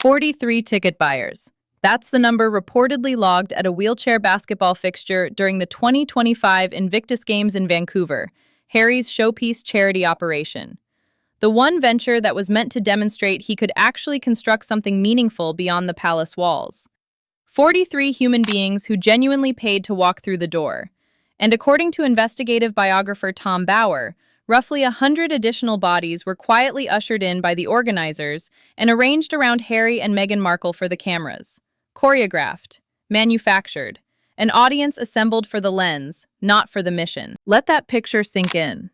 43 ticket buyers. That's the number reportedly logged at a wheelchair basketball fixture during the 2025 Invictus Games in Vancouver, Harry's showpiece charity operation. The one venture that was meant to demonstrate he could actually construct something meaningful beyond the palace walls. 43 human beings who genuinely paid to walk through the door. And according to investigative biographer Tom Bauer, roughly 100 additional bodies were quietly ushered in by the organizers and arranged around Harry and Meghan Markle for the cameras. Choreographed, manufactured, an audience assembled for the lens, not for the mission. Let that picture sink in.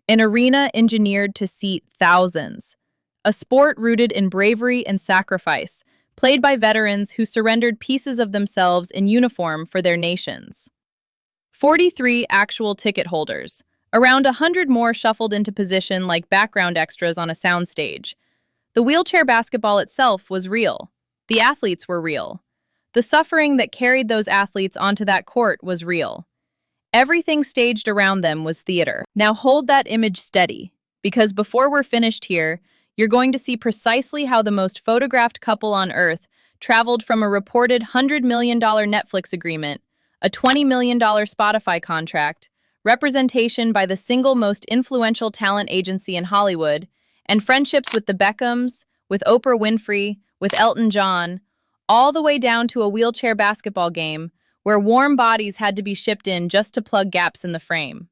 An arena engineered to seat thousands. A sport rooted in bravery and sacrifice, played by veterans who surrendered pieces of themselves in uniform for their nations. 43 actual ticket holders. Around 100 more shuffled into position like background extras on a soundstage. The wheelchair basketball itself was real. The athletes were real. The suffering that carried those athletes onto that court was real. Everything staged around them was theater. Now hold that image steady, because before we're finished here, you're going to see precisely how the most photographed couple on Earth traveled from a reported $100 million Netflix agreement, a $20 million Spotify contract, representation by the single most influential talent agency in Hollywood, and friendships with the Beckhams, with Oprah Winfrey, with Elton John, all the way down to a wheelchair basketball game where warm bodies had to be shipped in just to plug gaps in the frame.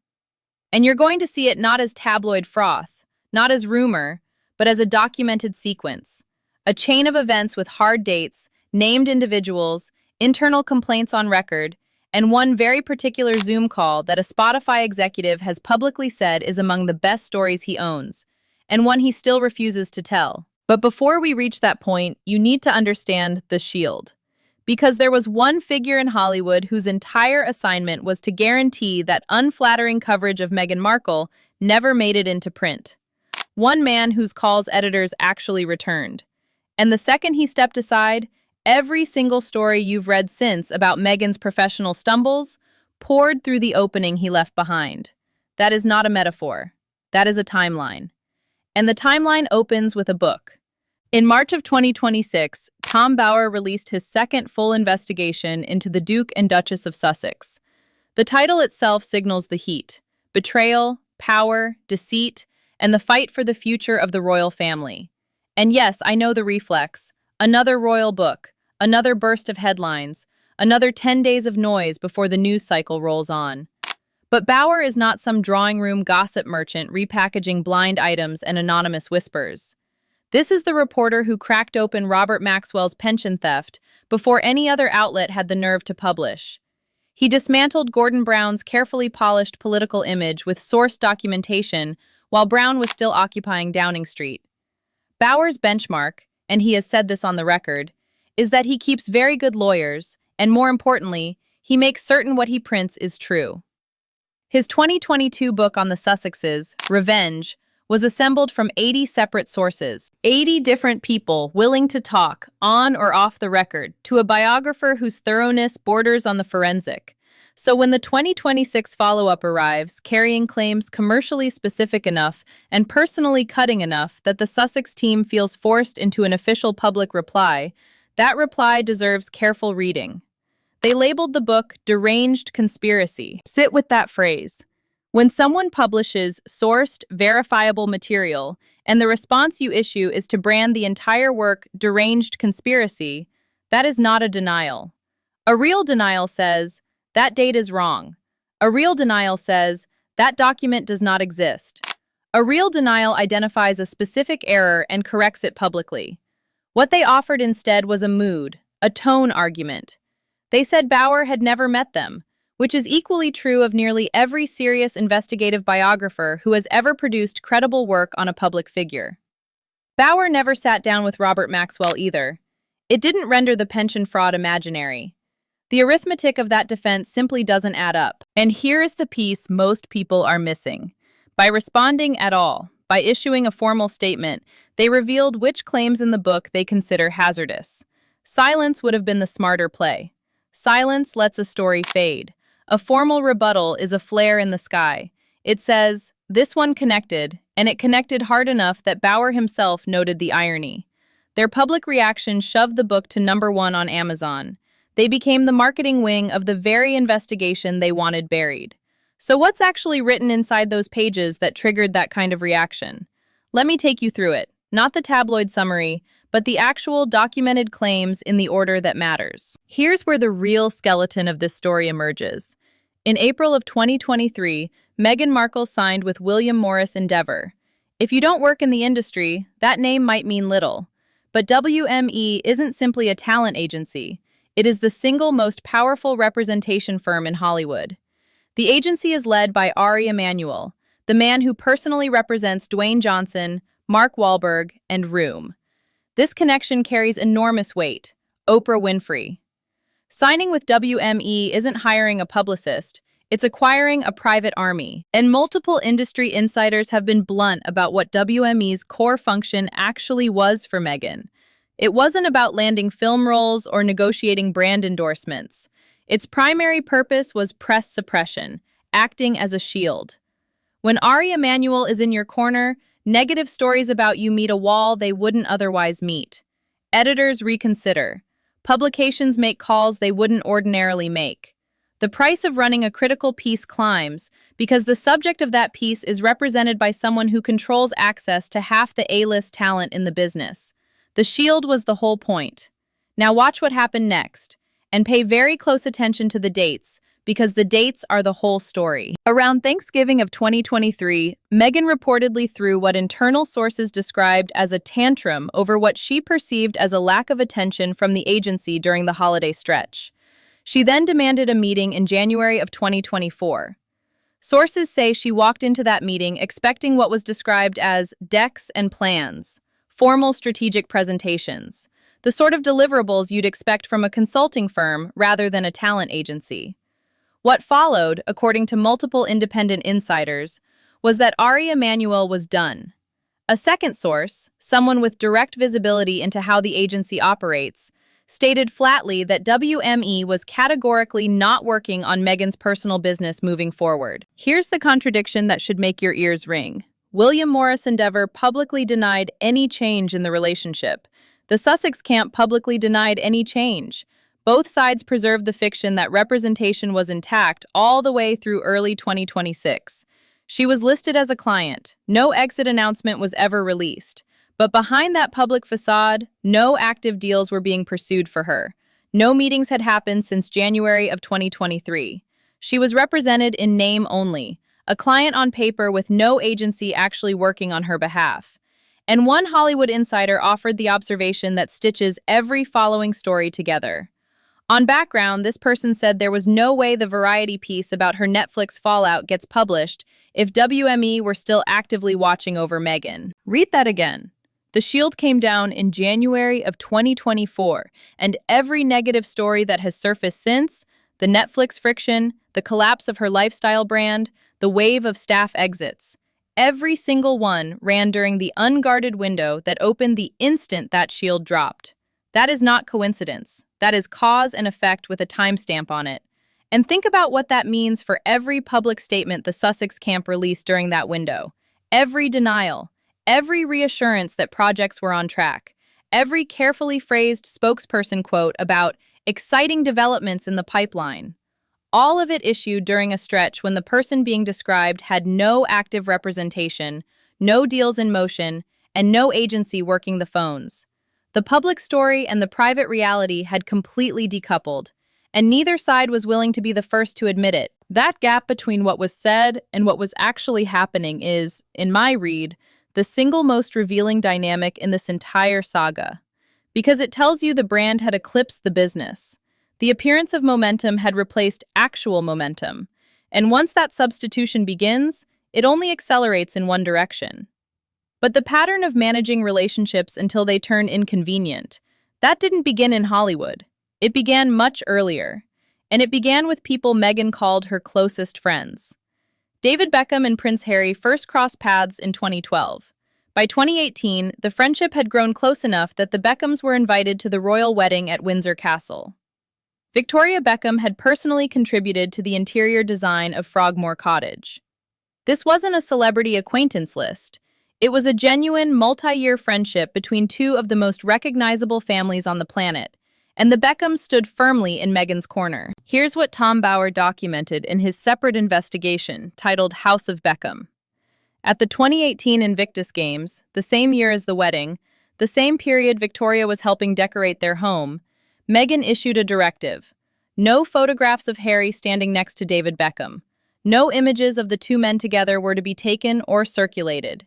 And you're going to see it not as tabloid froth, not as rumor, but as a documented sequence. A chain of events with hard dates, named individuals, internal complaints on record, and one very particular Zoom call that a Spotify executive has publicly said is among the best stories he owns, and one he still refuses to tell. But before we reach that point, you need to understand the shield. Because there was one figure in Hollywood whose entire assignment was to guarantee that unflattering coverage of Meghan Markle never made it into print. One man whose calls editors actually returned. And the second he stepped aside, every single story you've read since about Meghan's professional stumbles poured through the opening he left behind. That is not a metaphor. That is a timeline. And the timeline opens with a book. In March of 2026, Tom Bauer released his second full investigation into the Duke and Duchess of Sussex. The title itself signals the heat, betrayal, power, deceit, and the fight for the future of the royal family. And yes, I know the reflex. Another royal book, another burst of headlines, another 10 days of noise before the news cycle rolls on. But Bauer is not some drawing room gossip merchant repackaging blind items and anonymous whispers. This is the reporter who cracked open Robert Maxwell's pension theft before any other outlet had the nerve to publish. He dismantled Gordon Brown's carefully polished political image with source documentation while Brown was still occupying Downing Street. Bauer's benchmark, and he has said this on the record, is that he keeps very good lawyers, and more importantly, he makes certain what he prints is true. His 2022 book on the Sussexes, Revenge, was assembled from 80 separate sources, 80 different people willing to talk, on or off the record, to a biographer whose thoroughness borders on the forensic. So when the 2026 follow-up arrives, carrying claims commercially specific enough and personally cutting enough that the Sussex team feels forced into an official public reply, that reply deserves careful reading. They labeled the book Deranged Conspiracy. Sit with that phrase. When someone publishes sourced, verifiable material, and the response you issue is to brand the entire work Deranged Conspiracy, that is not a denial. A real denial says, that date is wrong. A real denial says, that document does not exist. A real denial identifies a specific error and corrects it publicly. What they offered instead was a mood, a tone argument. They said Bauer had never met them, which is equally true of nearly every serious investigative biographer who has ever produced credible work on a public figure. Bauer never sat down with Robert Maxwell either. It didn't render the pension fraud imaginary. The arithmetic of that defense simply doesn't add up. And here is the piece most people are missing. By responding at all, by issuing a formal statement, they revealed which claims in the book they consider hazardous. Silence would have been the smarter play. Silence lets a story fade. A formal rebuttal is a flare in the sky. It says, this one connected, and it connected hard enough that Bauer himself noted the irony. Their public reaction shoved the book to #1 on Amazon. They became the marketing wing of the very investigation they wanted buried. So what's actually written inside those pages that triggered that kind of reaction? Let me take you through it. Not the tabloid summary, but the actual documented claims in the order that matters. Here's where the real skeleton of this story emerges. In April of 2023, Meghan Markle signed with William Morris Endeavor. If you don't work in the industry, that name might mean little. But WME isn't simply a talent agency. It is the single most powerful representation firm in Hollywood. The agency is led by Ari Emanuel, the man who personally represents Dwayne Johnson, Mark Wahlberg, and Room. This connection carries enormous weight. Oprah Winfrey. Signing with WME isn't hiring a publicist, it's acquiring a private army. And multiple industry insiders have been blunt about what WME's core function actually was for Meghan. It wasn't about landing film roles or negotiating brand endorsements. Its primary purpose was press suppression, acting as a shield. When Ari Emanuel is in your corner, negative stories about you meet a wall they wouldn't otherwise meet. Editors reconsider. Publications make calls they wouldn't ordinarily make. The price of running a critical piece climbs because the subject of that piece is represented by someone who controls access to half the A-list talent in the business. The shield was the whole point. Now watch what happened next, and pay very close attention to the dates, because the dates are the whole story. Around Thanksgiving of 2023, Meghan reportedly threw what internal sources described as a tantrum over what she perceived as a lack of attention from the agency during the holiday stretch. She then demanded a meeting in January of 2024. Sources say she walked into that meeting expecting what was described as decks and plans, formal strategic presentations, the sort of deliverables you'd expect from a consulting firm rather than a talent agency. What followed, according to multiple independent insiders, was that Ari Emanuel was done. A second source, someone with direct visibility into how the agency operates, stated flatly that WME was categorically not working on Meghan's personal business moving forward. Here's the contradiction that should make your ears ring. William Morris Endeavor publicly denied any change in the relationship. The Sussex camp publicly denied any change. Both sides preserved the fiction that representation was intact all the way through early 2026. She was listed as a client. No exit announcement was ever released. But behind that public facade, no active deals were being pursued for her. No meetings had happened since January of 2023. She was represented in name only, a client on paper with no agency actually working on her behalf. And one Hollywood insider offered the observation that stitches every following story together. On background, this person said there was no way the Variety piece about her Netflix fallout gets published if WME were still actively watching over Meghan. Read that again. The shield came down in January of 2024, and every negative story that has surfaced since, the Netflix friction, the collapse of her lifestyle brand, the wave of staff exits, every single one ran during the unguarded window that opened the instant that shield dropped. That is not coincidence. That is cause and effect with a timestamp on it. And think about what that means for every public statement the Sussex camp released during that window. Every denial, every reassurance that projects were on track, every carefully phrased spokesperson quote about exciting developments in the pipeline. All of it issued during a stretch when the person being described had no active representation, no deals in motion, and no agency working the phones. The public story and the private reality had completely decoupled, and neither side was willing to be the first to admit it. That gap between what was said and what was actually happening is, in my read, the single most revealing dynamic in this entire saga. Because it tells you the brand had eclipsed the business. The appearance of momentum had replaced actual momentum, and once that substitution begins, it only accelerates in one direction. But the pattern of managing relationships until they turn inconvenient, that didn't begin in Hollywood. It began much earlier, and it began with people Meghan called her closest friends. David Beckham and Prince Harry first crossed paths in 2012. By 2018, the friendship had grown close enough that the Beckhams were invited to the royal wedding at Windsor Castle. Victoria Beckham had personally contributed to the interior design of Frogmore Cottage. This wasn't a celebrity acquaintance list. It was a genuine, multi-year friendship between two of the most recognizable families on the planet, and the Beckhams stood firmly in Meghan's corner. Here's what Tom Bauer documented in his separate investigation titled House of Beckham. At the 2018 Invictus Games, the same year as the wedding, the same period Victoria was helping decorate their home, Meghan issued a directive. No photographs of Harry standing next to David Beckham. No images of the two men together were to be taken or circulated.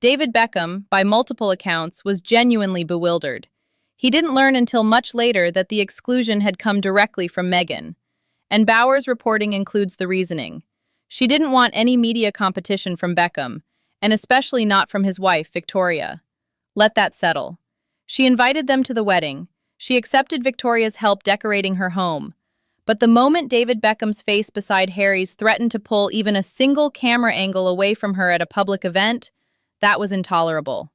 David Beckham, by multiple accounts, was genuinely bewildered. He didn't learn until much later that the exclusion had come directly from Meghan. And Bauer's reporting includes the reasoning. She didn't want any media competition from Beckham, and especially not from his wife, Victoria. Let that settle. She invited them to the wedding. She accepted Victoria's help decorating her home. But the moment David Beckham's face beside Harry's threatened to pull even a single camera angle away from her at a public event, that was intolerable.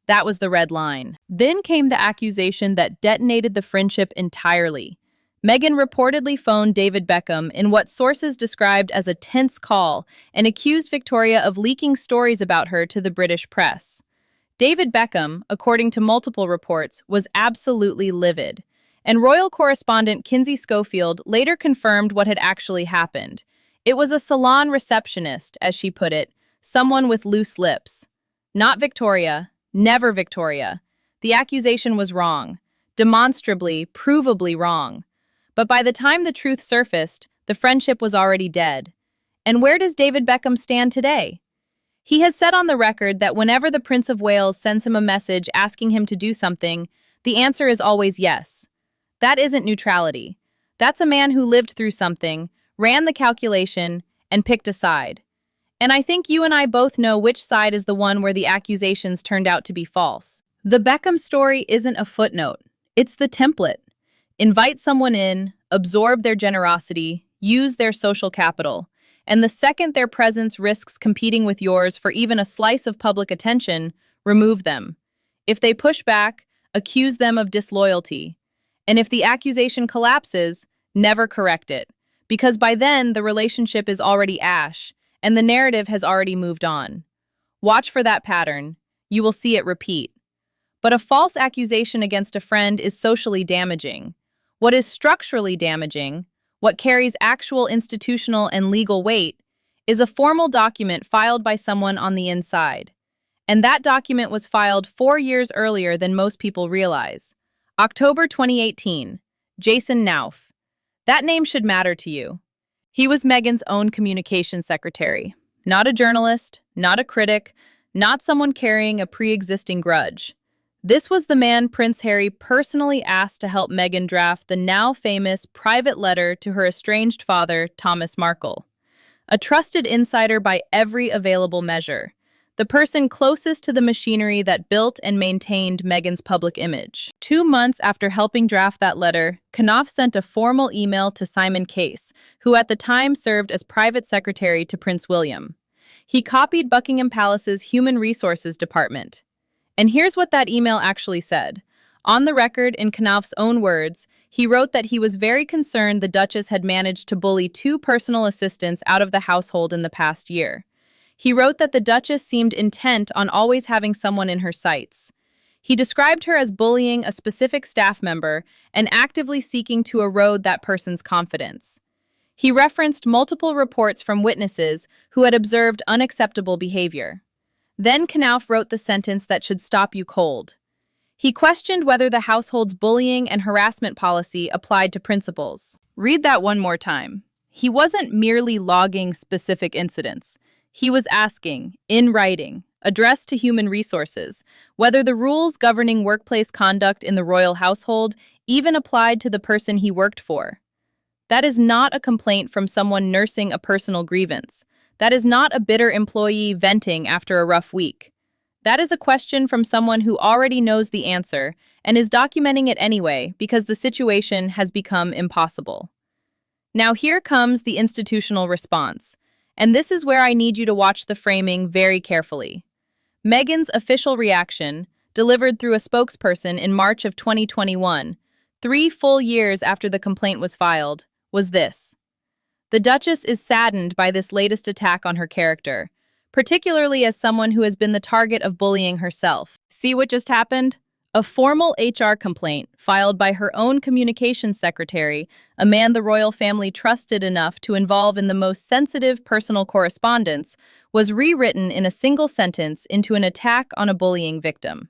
That was the red line. Then came the accusation that detonated the friendship entirely. Meghan reportedly phoned David Beckham in what sources described as a tense call and accused Victoria of leaking stories about her to the British press. David Beckham, according to multiple reports, was absolutely livid. And royal correspondent Kinsey Schofield later confirmed what had actually happened. It was a salon receptionist, as she put it, someone with loose lips. Not Victoria, never Victoria. The accusation was wrong, demonstrably, provably wrong. But by the time the truth surfaced, the friendship was already dead. And where does David Beckham stand today? He has said on the record that whenever the Prince of Wales sends him a message asking him to do something, the answer is always yes. That isn't neutrality. That's a man who lived through something, ran the calculation, and picked a side. And I think you and I both know which side is the one where the accusations turned out to be false. The Beckham story isn't a footnote. It's the template. Invite someone in, absorb their generosity, use their social capital, and the second their presence risks competing with yours for even a slice of public attention, remove them. If they push back, accuse them of disloyalty. And if the accusation collapses, never correct it, because by then the relationship is already ash, and the narrative has already moved on. Watch for that pattern. You will see it repeat. But a false accusation against a friend is socially damaging. What is structurally damaging, what carries actual institutional and legal weight, is a formal document filed by someone on the inside. And that document was filed 4 years earlier than most people realize. October 2018, Jason Knauf. That name should matter to you. He was Meghan's own communications secretary. Not a journalist, not a critic, not someone carrying a pre-existing grudge. This was the man Prince Harry personally asked to help Meghan draft the now famous private letter to her estranged father, Thomas Markle. A trusted insider by every available measure. The person closest to the machinery that built and maintained Meghan's public image. 2 months after helping draft that letter, Knauf sent a formal email to Simon Case, who at the time served as private secretary to Prince William. He copied Buckingham Palace's Human Resources Department. And here's what that email actually said. On the record, in Knauf's own words, he wrote that he was very concerned the Duchess had managed to bully 2 personal assistants out of the household in the past year. He wrote that the Duchess seemed intent on always having someone in her sights. He described her as bullying a specific staff member and actively seeking to erode that person's confidence. He referenced multiple reports from witnesses who had observed unacceptable behavior. Then Knauf wrote the sentence that should stop you cold. He questioned whether the household's bullying and harassment policy applied to principals. Read that one more time. He wasn't merely logging specific incidents. He was asking, in writing, addressed to Human Resources, whether the rules governing workplace conduct in the royal household even applied to the person he worked for. That is not a complaint from someone nursing a personal grievance. That is not a bitter employee venting after a rough week. That is a question from someone who already knows the answer and is documenting it anyway because the situation has become impossible. Now here comes the institutional response. And this is where I need you to watch the framing very carefully. Meghan's official reaction, delivered through a spokesperson in March of 2021, 3 full years after the complaint was filed, was this. The Duchess is saddened by this latest attack on her character. particularly as someone who has been the target of bullying herself. See what just happened? A formal HR complaint filed by her own communications secretary, a man the royal family trusted enough to involve in the most sensitive personal correspondence, was rewritten in a single sentence into an attack on a bullying victim.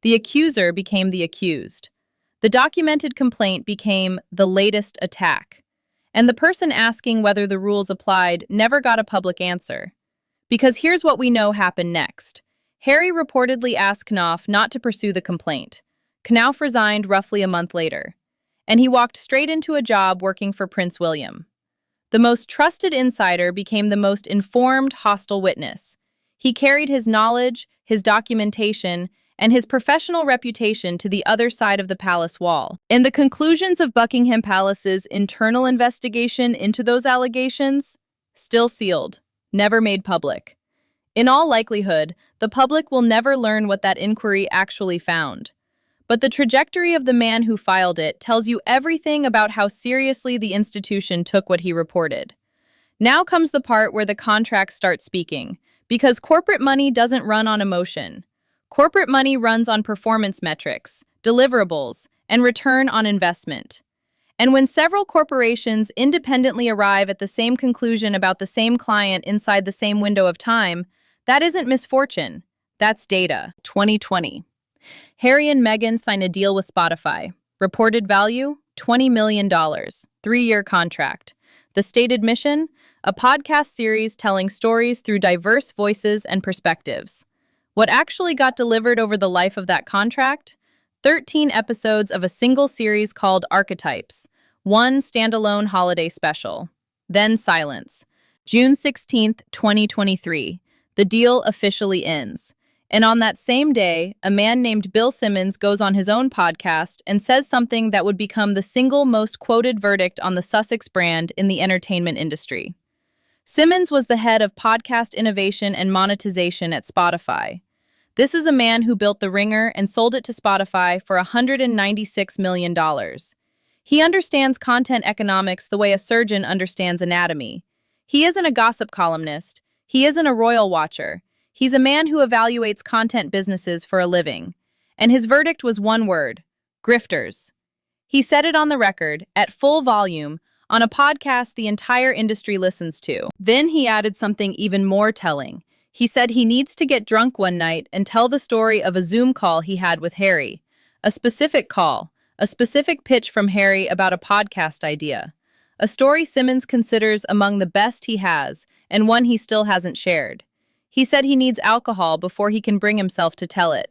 The accuser became the accused. The documented complaint became the latest attack. And the person asking whether the rules applied never got a public answer. Because here's what we know happened next. Harry reportedly asked Knauf not to pursue the complaint. Knauf resigned roughly a month later, and he walked straight into a job working for Prince William. The most trusted insider became the most informed hostile witness. He carried his knowledge, his documentation, and his professional reputation to the other side of the palace wall. And the conclusions of Buckingham Palace's internal investigation into those allegations? Still sealed, never made public. In all likelihood, the public will never learn what that inquiry actually found. But the trajectory of the man who filed it tells you everything about how seriously the institution took what he reported. Now comes the part where the contracts start speaking, because corporate money doesn't run on emotion. Corporate money runs on performance metrics, deliverables, and return on investment. And when several corporations independently arrive at the same conclusion about the same client inside the same window of time, that isn't misfortune, that's data. 2020. Harry and Meghan sign a deal with Spotify. Reported value, $20 million, 3-year contract. The stated mission? A podcast series telling stories through diverse voices and perspectives. What actually got delivered over the life of that contract? 13 episodes of a single series called Archetypes, one standalone holiday special. Then silence. June 16th, 2023. The deal officially ends. And on that same day, a man named Bill Simmons goes on his own podcast and says something that would become the single most quoted verdict on the Sussex brand in the entertainment industry. Simmons was the head of podcast innovation and monetization at Spotify. This is a man who built The Ringer and sold it to Spotify for $196 million. He understands content economics the way a surgeon understands anatomy. He isn't a gossip columnist. He isn't a royal watcher. He's a man who evaluates content businesses for a living. And his verdict was one word: grifters. He said it on the record, at full volume, on a podcast the entire industry listens to. Then he added something even more telling. He said he needs to get drunk one night and tell the story of a Zoom call he had with Harry. A specific call, a specific pitch from Harry about a podcast idea. A story Simmons considers among the best he has, and one he still hasn't shared. He said he needs alcohol before he can bring himself to tell it.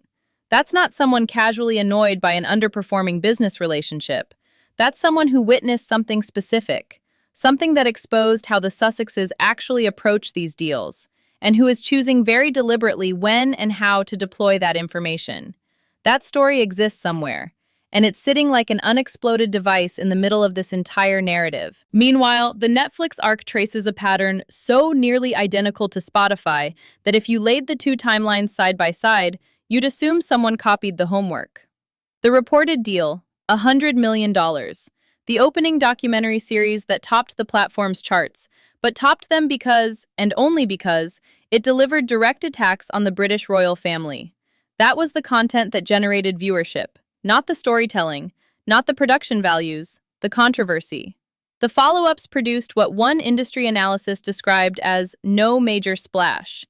That's not someone casually annoyed by an underperforming business relationship. That's someone who witnessed something specific, something that exposed how the Sussexes actually approach these deals, and who is choosing very deliberately when and how to deploy that information. That story exists somewhere, and it's sitting like an unexploded device in the middle of this entire narrative. Meanwhile, the Netflix arc traces a pattern so nearly identical to Spotify that if you laid the two timelines side by side, you'd assume someone copied the homework. The reported deal, $100 million. The opening documentary series that topped the platform's charts, but topped them because, and only because, it delivered direct attacks on the British royal family. That was the content that generated viewership. Not the storytelling, not the production values, the controversy. The follow-ups produced what one industry analysis described as no major splash.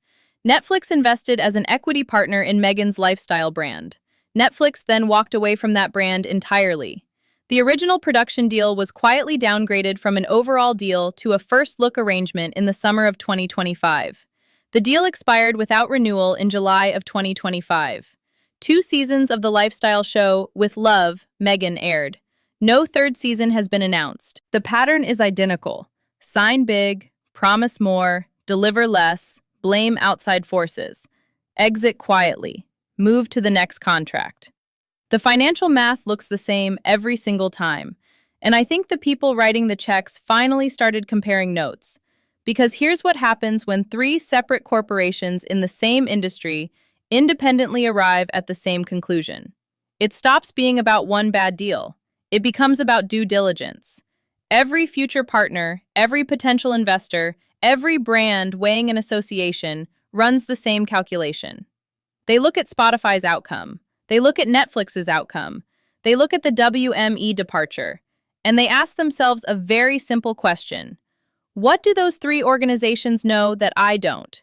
Netflix invested as an equity partner in Meghan's lifestyle brand. Netflix then walked away from that brand entirely. The original production deal was quietly downgraded from an overall deal to a first-look arrangement in the summer of 2025. The deal expired without renewal in July of 2025. 2 seasons of the lifestyle show With Love, Meghan aired. No third season has been announced. The pattern is identical. Sign big, promise more, deliver less, blame outside forces. Exit quietly. Move to the next contract. The financial math looks the same every single time. And I think the people writing the checks finally started comparing notes. Because here's what happens when 3 separate corporations in the same industry independently arrive at the same conclusion. It stops being about one bad deal. It becomes about due diligence. Every future partner, every potential investor, every brand weighing an association runs the same calculation. They look at Spotify's outcome. They look at Netflix's outcome. They look at the WME departure. And they ask themselves a very simple question. What do those three organizations know that I don't?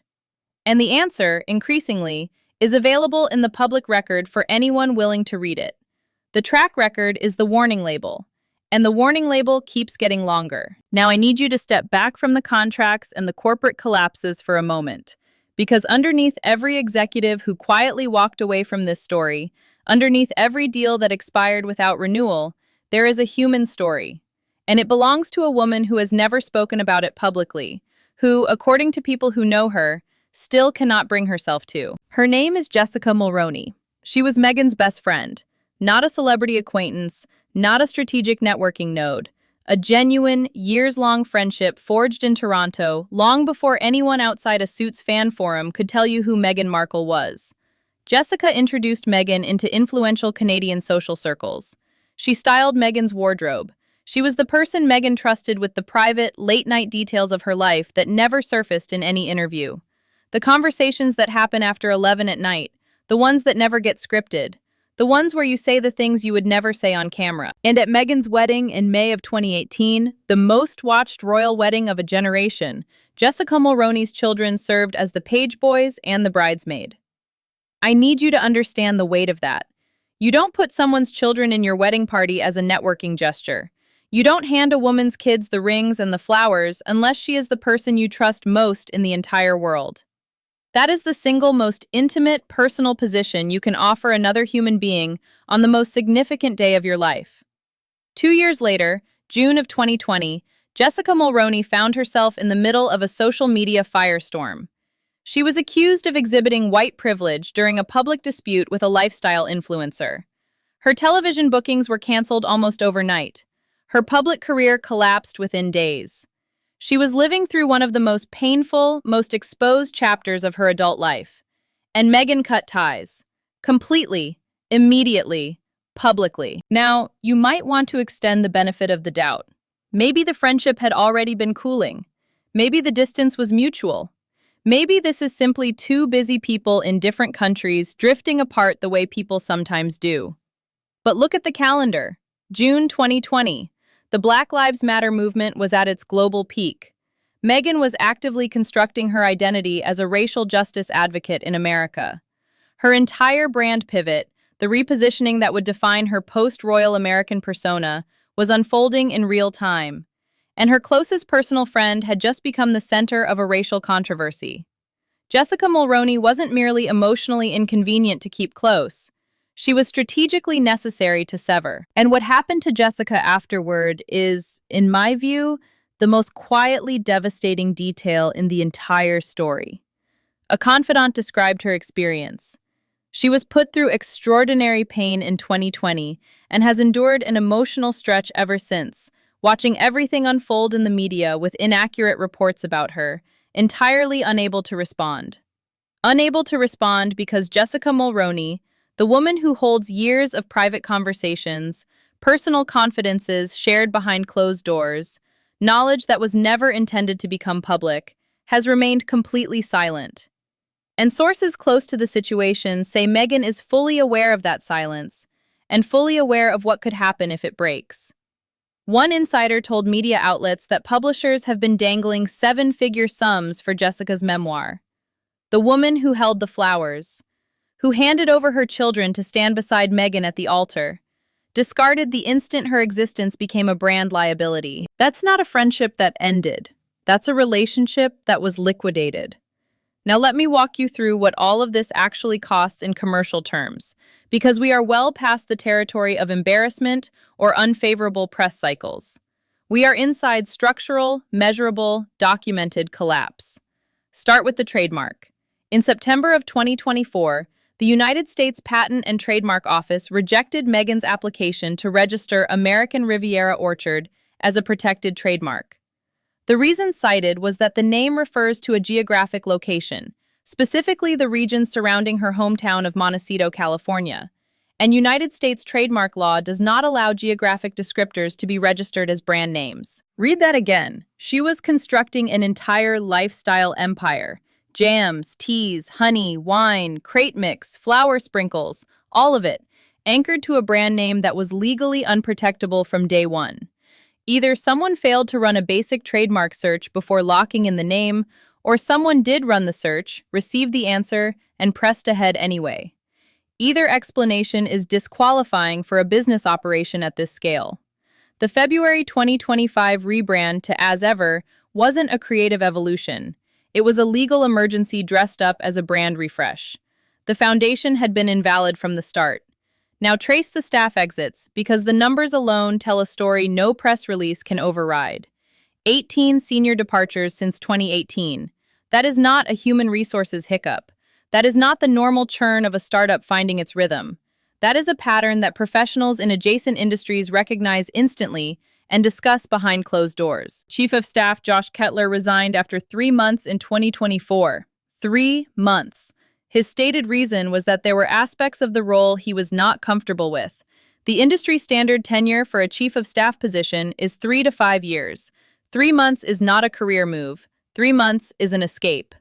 And the answer, increasingly, is available in the public record for anyone willing to read it. The track record is the warning label, and the warning label keeps getting longer. Now I need you to step back from the contracts and the corporate collapses for a moment, because underneath every executive who quietly walked away from this story, underneath every deal that expired without renewal, there is a human story. And it belongs to a woman who has never spoken about it publicly, who, according to people who know her, still cannot bring herself to. Her name is Jessica Mulroney. She was Meghan's best friend, not a celebrity acquaintance, not a strategic networking node, a genuine, years-long friendship forged in Toronto long before anyone outside a Suits fan forum could tell you who Meghan Markle was. Jessica introduced Meghan into influential Canadian social circles. She styled Meghan's wardrobe. She was the person Meghan trusted with the private, late-night details of her life that never surfaced in any interview. The conversations that happen after 11 at night, the ones that never get scripted, the ones where you say the things you would never say on camera. And at Meghan's wedding in May of 2018, the most-watched royal wedding of a generation, Jessica Mulroney's children served as the page boys and the bridesmaid. I need you to understand the weight of that. You don't put someone's children in your wedding party as a networking gesture. You don't hand a woman's kids the rings and the flowers unless she is the person you trust most in the entire world. That is the single most intimate, personal position you can offer another human being on the most significant day of your life. 2 years later, June of 2020, Jessica Mulroney found herself in the middle of a social media firestorm. She was accused of exhibiting white privilege during a public dispute with a lifestyle influencer. Her television bookings were canceled almost overnight. Her public career collapsed within days. She was living through one of the most painful, most exposed chapters of her adult life. And Meghan cut ties. Completely, immediately, publicly. Now, you might want to extend the benefit of the doubt. Maybe the friendship had already been cooling. Maybe the distance was mutual. Maybe this is simply two busy people in different countries drifting apart the way people sometimes do. But look at the calendar. June 2020. The Black Lives Matter movement was at its global peak. Meghan was actively constructing her identity as a racial justice advocate in America. Her entire brand pivot, the repositioning that would define her post-royal American persona, was unfolding in real time. And her closest personal friend had just become the center of a racial controversy. Jessica Mulroney wasn't merely emotionally inconvenient to keep close. She was strategically necessary to sever. And what happened to Jessica afterward is, in my view, the most quietly devastating detail in the entire story. A confidant described her experience. She was put through extraordinary pain in 2020 and has endured an emotional stretch ever since, watching everything unfold in the media with inaccurate reports about her, entirely unable to respond. Unable to respond because Jessica Mulroney, the woman who holds years of private conversations, personal confidences shared behind closed doors, knowledge that was never intended to become public, has remained completely silent. And sources close to the situation say Meghan is fully aware of that silence and fully aware of what could happen if it breaks. One insider told media outlets that publishers have been dangling seven-figure sums for Jessica's memoir. The woman who held the flowers, who handed over her children to stand beside Meghan at the altar, discarded the instant her existence became a brand liability. That's not a friendship that ended. That's a relationship that was liquidated. Now let me walk you through what all of this actually costs in commercial terms, because we are well past the territory of embarrassment or unfavorable press cycles. We are inside structural, measurable, documented collapse. Start with the trademark. In September of 2024, the United States Patent and Trademark Office rejected Meghan's application to register American Riviera Orchard as a protected trademark. The reason cited was that the name refers to a geographic location, specifically the region surrounding her hometown of Montecito, California, and United States trademark law does not allow geographic descriptors to be registered as brand names. Read that again. She was constructing an entire lifestyle empire, Jams, teas, honey, wine, crate mix, flour sprinkles, all of it, anchored to a brand name that was legally unprotectable from day one. Either someone failed to run a basic trademark search before locking in the name, or someone did run the search, received the answer, and pressed ahead anyway. Either explanation is disqualifying for a business operation at this scale. The February 2025 rebrand to As Ever wasn't a creative evolution. It was a legal emergency dressed up as a brand refresh. The foundation had been invalid from the start. Now trace the staff exits, because the numbers alone tell a story no press release can override. 18 senior departures since 2018. That is not a human resources hiccup. That is not the normal churn of a startup finding its rhythm. That is a pattern that professionals in adjacent industries recognize instantly and discuss behind closed doors. Chief of Staff Josh Kettler resigned after 3 months in 2024. 3 months. His stated reason was that there were aspects of the role he was not comfortable with. The industry standard tenure for a chief of staff position is 3 to 5 years. 3 months is not a career move. 3 months is an escape.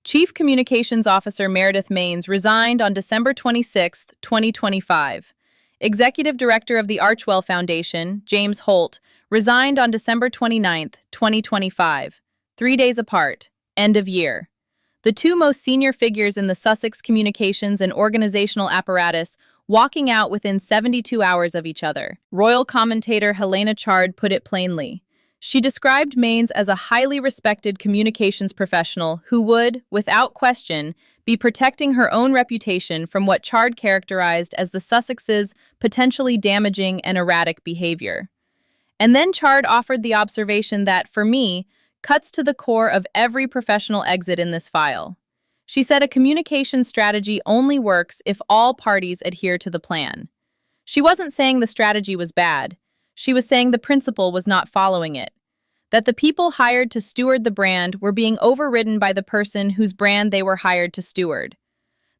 Chief Communications Officer Meredith Maines resigned on December 26, 2025. Executive Director of the Archwell Foundation, James Holt, resigned on December 29, 2025. 3 days apart. End of year. The two most senior figures in the Sussex communications and organizational apparatus walking out within 72 hours of each other. Royal commentator Helena Chard put it plainly. She described Maines as a highly respected communications professional who would, without question, be protecting her own reputation from what Chard characterized as the Sussexes' potentially damaging and erratic behavior. And then Chard offered the observation that, for me, cuts to the core of every professional exit in this file. She said a communication strategy only works if all parties adhere to the plan. She wasn't saying the strategy was bad. She was saying the principal was not following it. That the people hired to steward the brand were being overridden by the person whose brand they were hired to steward.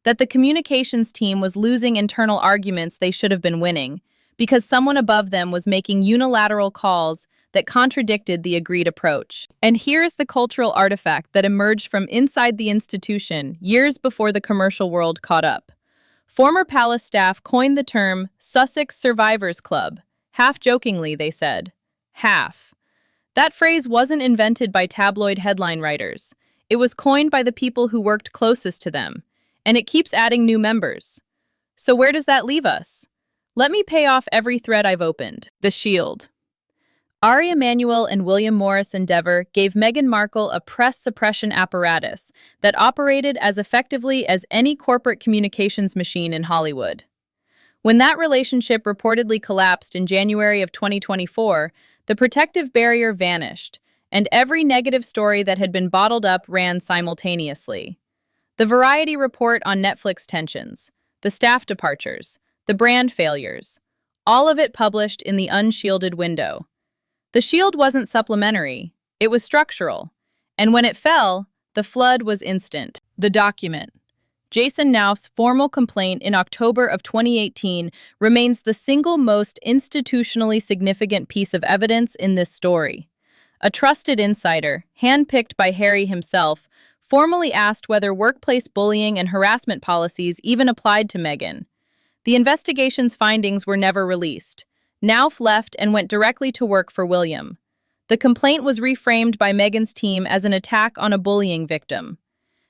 That the communications team was losing internal arguments they should have been winning, because someone above them was making unilateral calls that contradicted the agreed approach. And here's the cultural artifact that emerged from inside the institution years before the commercial world caught up. Former Palace staff coined the term Sussex Survivors Club. Half-jokingly, they said. Half. That phrase wasn't invented by tabloid headline writers. It was coined by the people who worked closest to them, and it keeps adding new members. So where does that leave us? Let me pay off every thread I've opened. The Shield. Ari Emanuel and William Morris Endeavor gave Meghan Markle a press suppression apparatus that operated as effectively as any corporate communications machine in Hollywood. When that relationship reportedly collapsed in January of 2024, the protective barrier vanished, and every negative story that had been bottled up ran simultaneously. The Variety report on Netflix tensions, the staff departures, the brand failures, all of it published in the unshielded window. The shield wasn't supplementary, it was structural, and when it fell, the flood was instant. The document. Jason Knauf's formal complaint in October of 2018 remains the single most institutionally significant piece of evidence in this story. A trusted insider, handpicked by Harry himself, formally asked whether workplace bullying and harassment policies even applied to Meghan. The investigation's findings were never released. Knauf left and went directly to work for William. The complaint was reframed by Meghan's team as an attack on a bullying victim.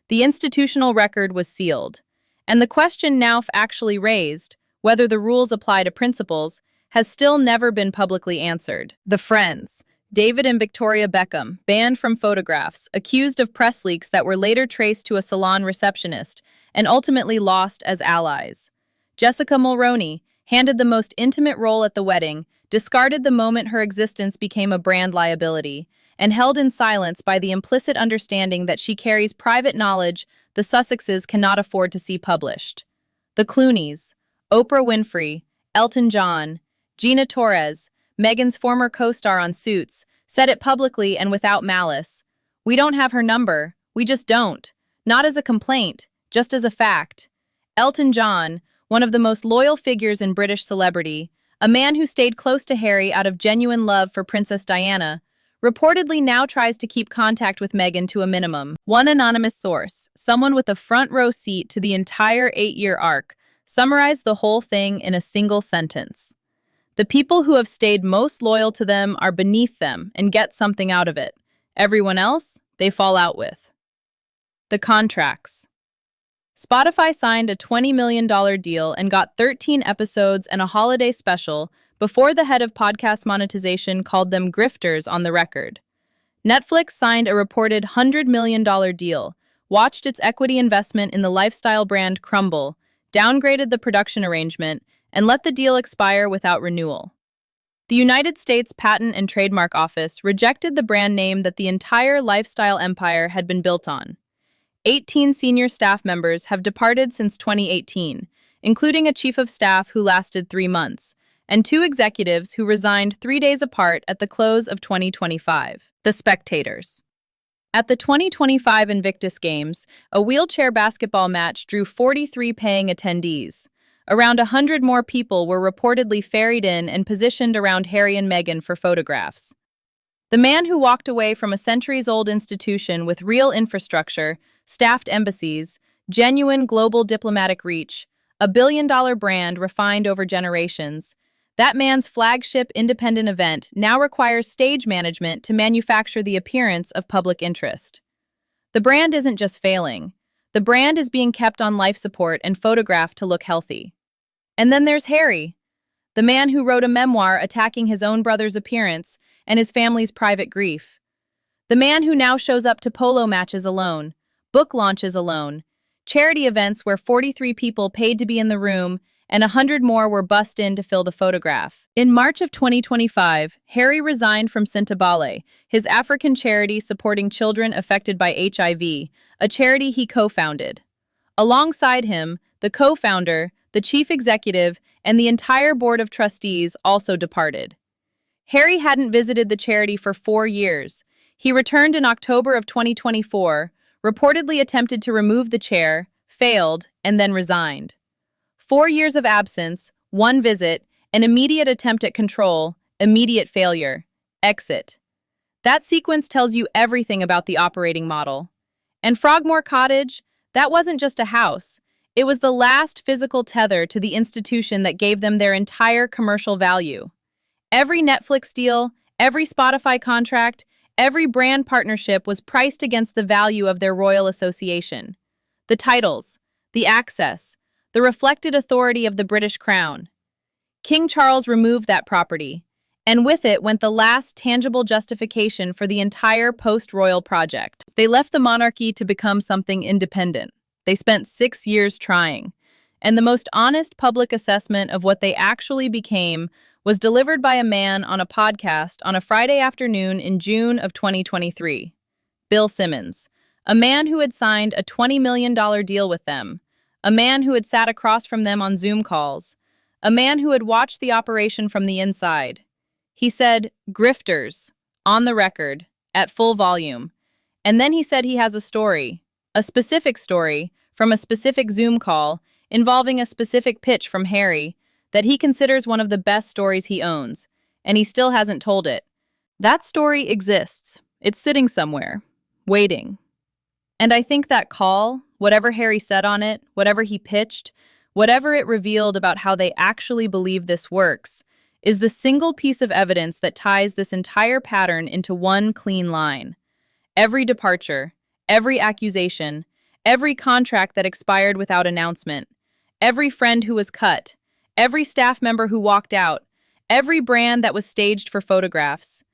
The institutional record was sealed, and the question Knauf actually raised, whether the rules apply to principals, has still never been publicly answered. The Friends. David and Victoria Beckham, banned from photographs, accused of press leaks that were later traced to a salon receptionist and ultimately lost as allies. Jessica Mulroney, handed the most intimate role at the wedding, discarded the moment her existence became a brand liability, and held in silence by the implicit understanding that she carries private knowledge the Sussexes cannot afford to see published. The Clooneys, Oprah Winfrey, Elton John, Gina Torres, Meghan's former co-star on Suits, said it publicly and without malice. We don't have her number. We just don't. Not as a complaint, just as a fact. Elton John, one of the most loyal figures in British celebrity, a man who stayed close to Harry out of genuine love for Princess Diana, reportedly now tries to keep contact with Meghan to a minimum. One anonymous source, someone with a front row seat to the entire 8-year arc, summarized the whole thing in a single sentence. The people who have stayed most loyal to them are beneath them and get something out of it. Everyone else, they fall out with. The contracts. Spotify signed a $20 million deal and got 13 episodes and a holiday special before the head of podcast monetization called them grifters on the record. Netflix signed a reported $100 million deal, watched its equity investment in the lifestyle brand crumble, downgraded the production arrangement, and let the deal expire without renewal. The United States Patent and Trademark Office rejected the brand name that the entire lifestyle empire had been built on. 18 senior staff members have departed since 2018, including a chief of staff who lasted 3 months, and 2 executives who resigned 3 days apart at the close of 2025. The spectators. At the 2025 Invictus Games, a wheelchair basketball match drew 43 paying attendees. Around 100 more people were reportedly ferried in and positioned around Harry and Meghan for photographs. The man who walked away from a centuries-old institution with real infrastructure, staffed embassies, genuine global diplomatic reach, a billion-dollar brand refined over generations, that man's flagship independent event now requires stage management to manufacture the appearance of public interest. The brand isn't just failing. The brand is being kept on life support and photographed to look healthy. And then there's Harry, the man who wrote a memoir attacking his own brother's appearance and his family's private grief. The man who now shows up to polo matches alone, book launches alone, charity events where 43 people paid to be in the room and 100 more were bussed in to fill the photograph. In March of 2025, Harry resigned from Sintabale, his African charity supporting children affected by HIV, a charity he co-founded. Alongside him, the co-founder, the chief executive, and the entire board of trustees also departed. Harry hadn't visited the charity for 4 years. He returned in October of 2024, reportedly attempted to remove the chair, failed, and then resigned. 4 years of absence, 1 visit, an immediate attempt at control, immediate failure, exit. That sequence tells you everything about the operating model. And Frogmore Cottage, that wasn't just a house. It was the last physical tether to the institution that gave them their entire commercial value. Every Netflix deal, every Spotify contract, every brand partnership was priced against the value of their royal association. The titles, the access, the reflected authority of the British Crown. King Charles removed that property, and with it went the last tangible justification for the entire post-royal project. They left the monarchy to become something independent. They spent 6 years trying, and the most honest public assessment of what they actually became was delivered by a man on a podcast on a Friday afternoon in June of 2023. Bill Simmons, a man who had signed a $20 million deal with them, a man who had sat across from them on Zoom calls, a man who had watched the operation from the inside. He said, "Grifters," on the record, at full volume. And then he said he has a story, a specific story, from a specific Zoom call involving a specific pitch from Harry that he considers one of the best stories he owns, and he still hasn't told it. That story exists. It's sitting somewhere, waiting. And I think that call, whatever Harry said on it, whatever he pitched, whatever it revealed about how they actually believe this works, is the single piece of evidence that ties this entire pattern into one clean line. Every departure, every accusation, every contract that expired without announcement, every friend who was cut, every staff member who walked out, every brand that was staged for photographs.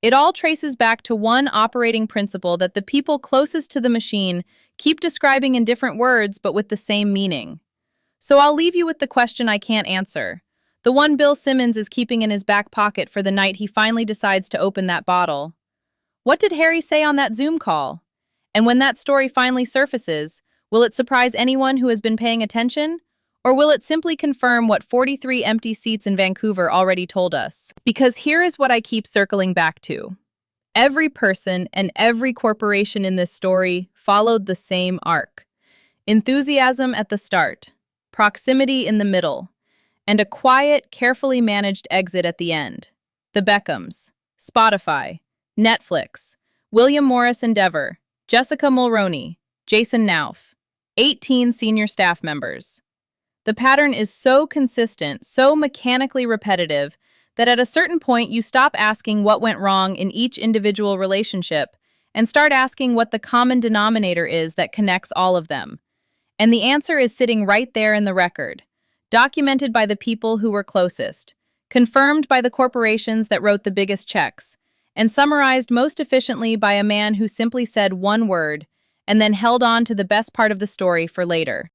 It all traces back to one operating principle that the people closest to the machine keep describing in different words but with the same meaning. So I'll leave you with the question I can't answer, the one Bill Simmons is keeping in his back pocket for the night he finally decides to open that bottle. What did Harry say on that Zoom call? And when that story finally surfaces, will it surprise anyone who has been paying attention? Or will it simply confirm what 43 empty seats in Vancouver already told us? Because here is what I keep circling back to. Every person and every corporation in this story followed the same arc. Enthusiasm at the start, proximity in the middle, and a quiet, carefully managed exit at the end. The Beckhams, Spotify, Netflix, William Morris Endeavor, Jessica Mulroney, Jason Knauf, 18 senior staff members. The pattern is so consistent, so mechanically repetitive, that at a certain point you stop asking what went wrong in each individual relationship and start asking what the common denominator is that connects all of them. And the answer is sitting right there in the record, documented by the people who were closest, confirmed by the corporations that wrote the biggest checks, and summarized most efficiently by a man who simply said one word and then held on to the best part of the story for later.